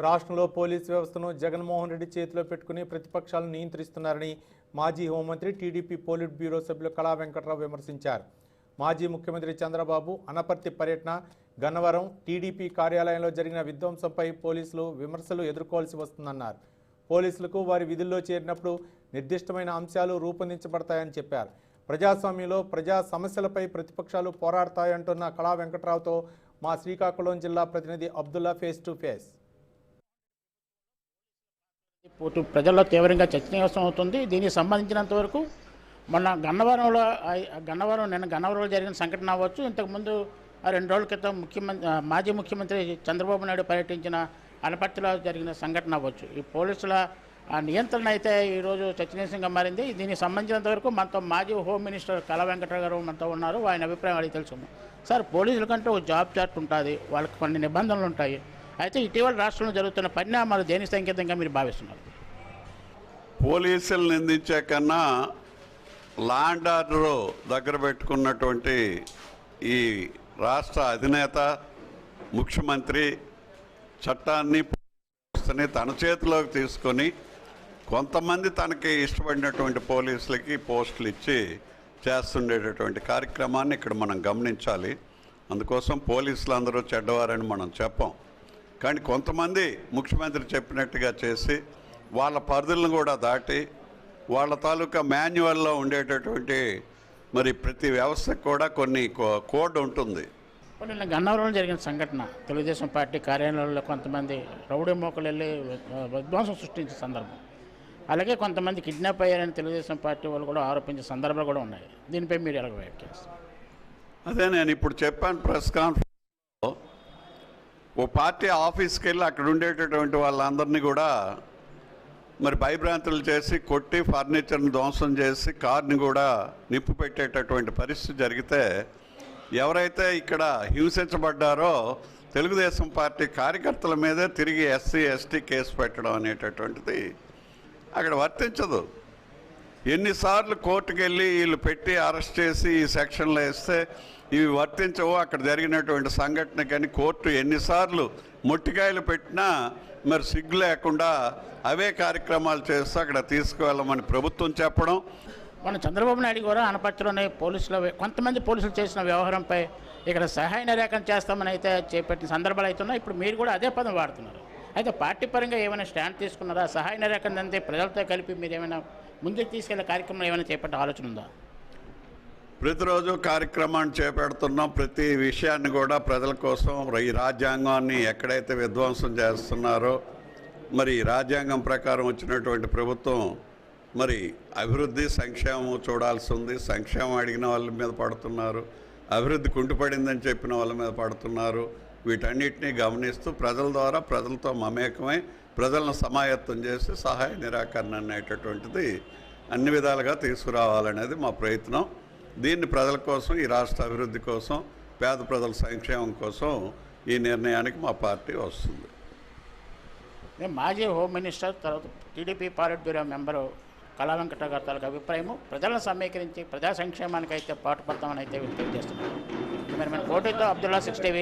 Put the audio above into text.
రాష్ట్రంలో పోలీసు వ్యవస్థను జగన్మోహన్ రెడ్డి చేతిలో పెట్టుకుని ప్రతిపక్షాలను నియంత్రిస్తున్నారని మాజీ హోంమంత్రి టీడీపీ పోలిట్ బ్యూరో సభ్యులు కళా వెంకట్రావు విమర్శించారు. మాజీ ముఖ్యమంత్రి చంద్రబాబు అనపర్తి పర్యటన, గన్నవరం టీడీపీ కార్యాలయంలో జరిగిన విధ్వంసంపై పోలీసులు విమర్శలు ఎదుర్కోవాల్సి వస్తుందన్నారు. పోలీసులకు వారి విధుల్లో చేరినప్పుడు నిర్దిష్టమైన అంశాలు రూపొందించబడతాయని చెప్పారు. ప్రజాస్వామ్యంలో ప్రజా సమస్యలపై ప్రతిపక్షాలు పోరాడతాయంటున్న కళా వెంకట్రావుతో మా శ్రీకాకుళం జిల్లా ప్రతినిధి అబ్దుల్లా ఫేస్ టు ఫేస్. ప్రజల్లో తీవ్రంగా చర్చనీయాంశం అవుతుంది. దీనికి సంబంధించినంత వరకు మొన్న నిన్న గన్నవరంలో జరిగిన సంఘటన అవ్వచ్చు, ఇంతకుముందు 2 రోజుల క్రితం మాజీ ముఖ్యమంత్రి చంద్రబాబు నాయుడు పర్యటించిన అనపర్తిలో జరిగిన సంఘటన అవ్వచ్చు. ఈ పోలీసుల నియంత్రణ అయితే ఈరోజు చర్చనీయాంశంగా మారింది. దీనికి సంబంధించినంత వరకు మనతో మాజీ హోమ్ మినిస్టర్ కళా వెంకట్రావు గారు మనతో ఉన్నారు. ఆయన అభిప్రాయం అడిగి తెలుసుకుందాం. సార్, పోలీసుల కంటే ఒక జాబ్ చార్ట్ ఉంటుంది, వాళ్ళకి కొన్ని నిబంధనలు ఉంటాయి. అయితే ఇటీవల రాష్ట్రంలో జరుగుతున్న పరిణామాలు దేని సంకేతంగా మీరు భావిస్తున్నారు? పోలీసులు నిందించే కన్నా లా అండ్ ఆర్డర్ దగ్గర పెట్టుకున్నటువంటి ఈ రాష్ట్ర అధినేత ముఖ్యమంత్రి చట్టాన్ని తన చేతిలోకి తీసుకొని కొంతమంది తనకి ఇష్టపడినటువంటి పోలీసులకి పోస్టులు ఇచ్చి చేస్తుండేటటువంటి కార్యక్రమాన్ని ఇక్కడ మనం గమనించాలి. అందుకోసం పోలీసులు అందరూ చెడ్డవారని మనం చెప్పం. కానీ కొంతమంది ముఖ్యమంత్రి చెప్పినట్టుగా చేసి వాళ్ళ పరిధులను కూడా దాటి వాళ్ళ తాలూకా మాన్యువల్లో ఉండేటటువంటి మరి ప్రతి వ్యవస్థకు కూడా కొన్ని కోడ్ ఉంటుంది. నిన్న గన్నవరంలో జరిగిన సంఘటన, తెలుగుదేశం పార్టీ కార్యాలయంలో కొంతమంది రౌడీ మోకలు వెళ్ళి విధ్వంసం సృష్టించే సందర్భం, అలాగే కొంతమంది కిడ్నాప్ అయ్యారని తెలుగుదేశం పార్టీ వాళ్ళు కూడా ఆరోపించే సందర్భాలు కూడా ఉన్నాయి. దీనిపై మీరు ఎలా వ్యాఖ్యానిస్తారు? అదే నేను ఇప్పుడు చెప్పాను ప్రెస్ కాన్ఫరెన్స్లో. ఓ పార్టీ ఆఫీస్కి వెళ్ళి అక్కడ ఉండేటటువంటి వాళ్ళందరినీ కూడా మరి భయభ్రాంతులు చేసి కొట్టి ఫర్నిచర్ని ధ్వంసం చేసి కార్ని కూడా నిప్పు పెట్టేటటువంటి పరిస్థితి జరిగితే ఎవరైతే ఇక్కడ హింసించబడ్డారో తెలుగుదేశం పార్టీ కార్యకర్తల మీదే తిరిగి ఎస్సీ ఎస్టీ కేసు పెట్టడం అనేటటువంటిది అక్కడ వర్తించదు. ఎన్నిసార్లు కోర్టుకు వెళ్ళి వీళ్ళు పెట్టి అరెస్ట్ చేసి ఈ సెక్షన్లో వేస్తే ఇవి వర్తించవు. అక్కడ జరిగినటువంటి సంఘటన కానీ కోర్టు ఎన్నిసార్లు మొట్టికాయలు పెట్టినా మరి సిగ్గు లేకుండా అవే కార్యక్రమాలు చేస్తూ అక్కడ తీసుకువెళ్ళమని ప్రభుత్వం చెప్పడం. మన చంద్రబాబు నాయుడు కూడా అనపర్తిలోనే కొంతమంది పోలీసులు చేసిన వ్యవహారంపై ఇక్కడ సహాయ నిరాకరణ చేస్తామని అయితే చేపట్టిన సందర్భాలు అవుతున్నాయి. ఇప్పుడు మీరు కూడా అదే పదం వాడుతున్నారు. అయితే పార్టీ పరంగా ఏమైనా స్టాండ్ తీసుకున్నారా? సహాయ నిరాకరణ అంతే ప్రజలతో కలిపి మీరు ఏమైనా ముందుకు తీసుకెళ్లే కార్యక్రమం ఏమైనా చేపట్టే ఆలోచన ఉందా? ప్రతిరోజు కార్యక్రమాన్ని చేపడుతున్నాం. ప్రతి విషయాన్ని కూడా ప్రజల కోసం ఈ రాజ్యాంగాన్ని ఎక్కడైతే విధ్వంసం చేస్తున్నారో మరి రాజ్యాంగం ప్రకారం వచ్చినటువంటి ప్రభుత్వం మరి అభివృద్ధి సంక్షేమం చూడాల్సి ఉంది. సంక్షేమం అడిగిన వాళ్ళ మీద పడుతున్నారు, అభివృద్ధి కుంటుపడిందని చెప్పిన వాళ్ళ మీద పడుతున్నారు. వీటన్నిటినీ గమనిస్తూ ప్రజల ద్వారా ప్రజలతో మమేకమై ప్రజలను సమాయత్తం చేసి సహాయ నిరాకరణ అనేటటువంటిది అన్ని విధాలుగా తీసుకురావాలనేది మా ప్రయత్నం. దీన్ని ప్రజల కోసం, ఈ రాష్ట్ర అభివృద్ధి కోసం, పేద ప్రజల సంక్షేమం కోసం ఈ నిర్ణయానికి మా పార్టీ వస్తుంది. మాజీ హోమ్ మినిస్టర్, తర్వాత TDP పాలిట్ bureau member Kala Venkatrao గారి తాలూకు అభిప్రాయము ప్రజలను సమీకరించి ప్రజా సంక్షేమానికి అయితే పాటుపడతామని అయితే తెలియజేస్తున్నారు. మరి మన పోటీతో అబ్దుల్లా 6 టీవీ.